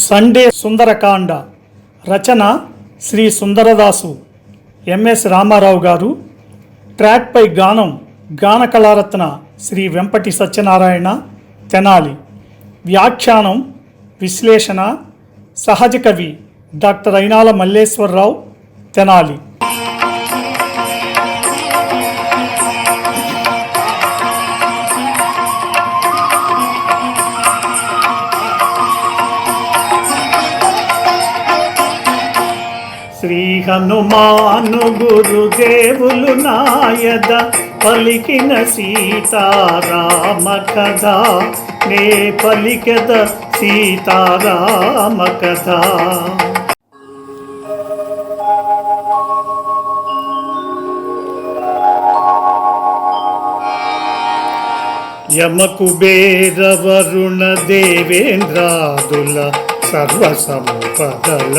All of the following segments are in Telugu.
సండే సుందరకాండ రచన శ్రీ సుందరదాసు ఎంఎస్ రామారావు గారు. ట్రాక్పై గానం గానకళారత్న శ్రీ వెంపటి సత్యనారాయణ తెనాలి. వ్యాఖ్యానం విశ్లేషణ సహజ కవి డాక్టర్ అయినాల మల్లేశ్వరరావు తెనాలి. శ్రీ హనుమాను గురుదేవులు నాయద పలికిన సీతారామ కథ, నే పలికెద సీతారామ కథ. యమకుబేర వరుణ దేవేంద్రాదుల సర్వ సంపదల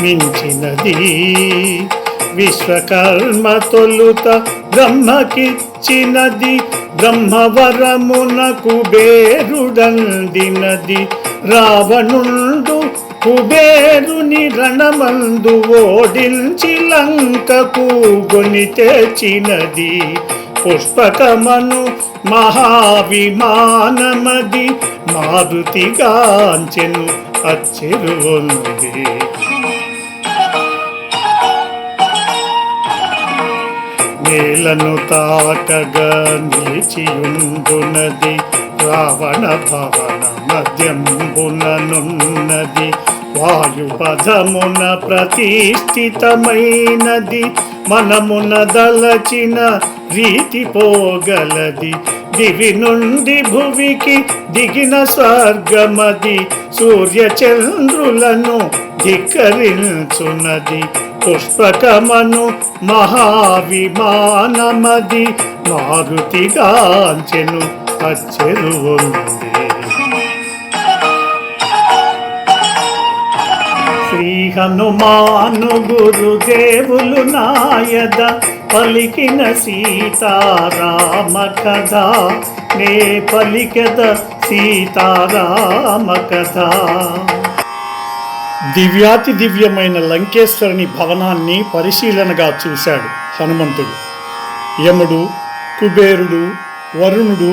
మించినది, విశ్వకర్మ తొలుత బ్రహ్మకిచ్చినది, బ్రహ్మవరమున కుబేరుడందినది. రావణుండు కుబేరుని రణమందు ఓడించి లంకకు గొని తెచ్చినది. పుష్పకమను మహావిమానమది మారుతిగాంచెను అచ్చెరువొంది. నేలను తాకగా నిలిచియుండునది, రావణ భవన మధ్యంబుననున్నది. వాయుపథమున ప్రతిష్ఠితమైనది, మనమున దలచిన రీతి పోగలది. దివి నుండి భువికి దిగిన స్వర్గమది, సూర్యచంద్రులను ధిక్కరించున్నది. పుష్పకమను మహావిమానమది మారుతిగాంచెను అచ్చెరువొంది. శ్రీ హనుమాను గురుదేవులు నాయద పలికిన సీతారామ కథ, నే పలికెద సీతారామ కథ. దివ్యాతి దివ్యమైన లంకేశ్వరుని భవనాన్ని పరిశీలనగా చూశాడు హనుమంతుడు. యముడు, కుబేరుడు, వరుణుడు,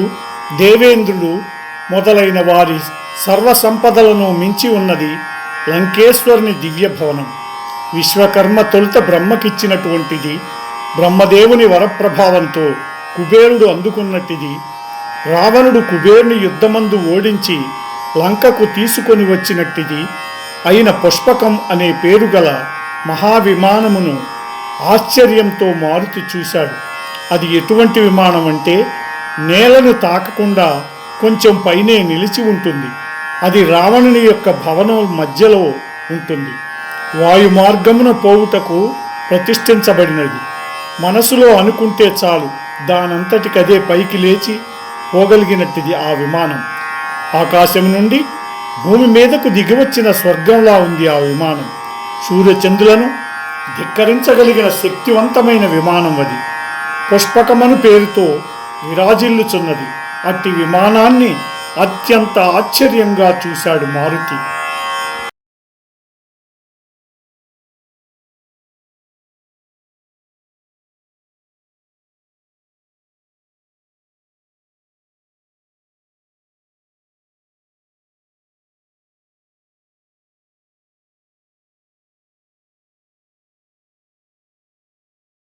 దేవేంద్రుడు మొదలైన వారి సర్వసంపదలను మించి ఉన్నది లంకేశ్వరుని దివ్య భవనం. విశ్వకర్మ తొలుత బ్రహ్మకిచ్చినటువంటిది, బ్రహ్మదేవుని వరప్రభావంతో కుబేరుడు అందుకున్నట్టిది. రావణుడు కుబేరుని యుద్ధమందు ఓడించి లంకకు తీసుకొని వచ్చినట్టిది అయిన పుష్పకం అనే పేరు గల మహావిమానమును ఆశ్చర్యంతో మారుతి చూశాడు. అది ఎటువంటి విమానం అంటే నేలను తాకకుండా కొంచెం పైనే నిలిచి ఉంటుంది. అది రావణుని యొక్క భవనం మధ్యలో ఉంటుంది. వాయు మార్గమున పోవుటకు ప్రతిష్ఠించబడినది. మనసులో అనుకుంటే చాలు, దానంతటికదే పైకి లేచి పోగలిగినట్టిది ఆ విమానం. ఆకాశం నుండి భూమి మీదకు దిగివచ్చిన స్వర్గంలా ఉంది ఆ విమానం. సూర్యచంద్రులను ధిక్కరించగలిగిన శక్తివంతమైన విమానం అది. పుష్పకమను పేరుతో విరాజిల్లుచున్నది. అట్టి విమానాన్ని అత్యంత ఆశ్చర్యంగా చూశాడు మారుతి.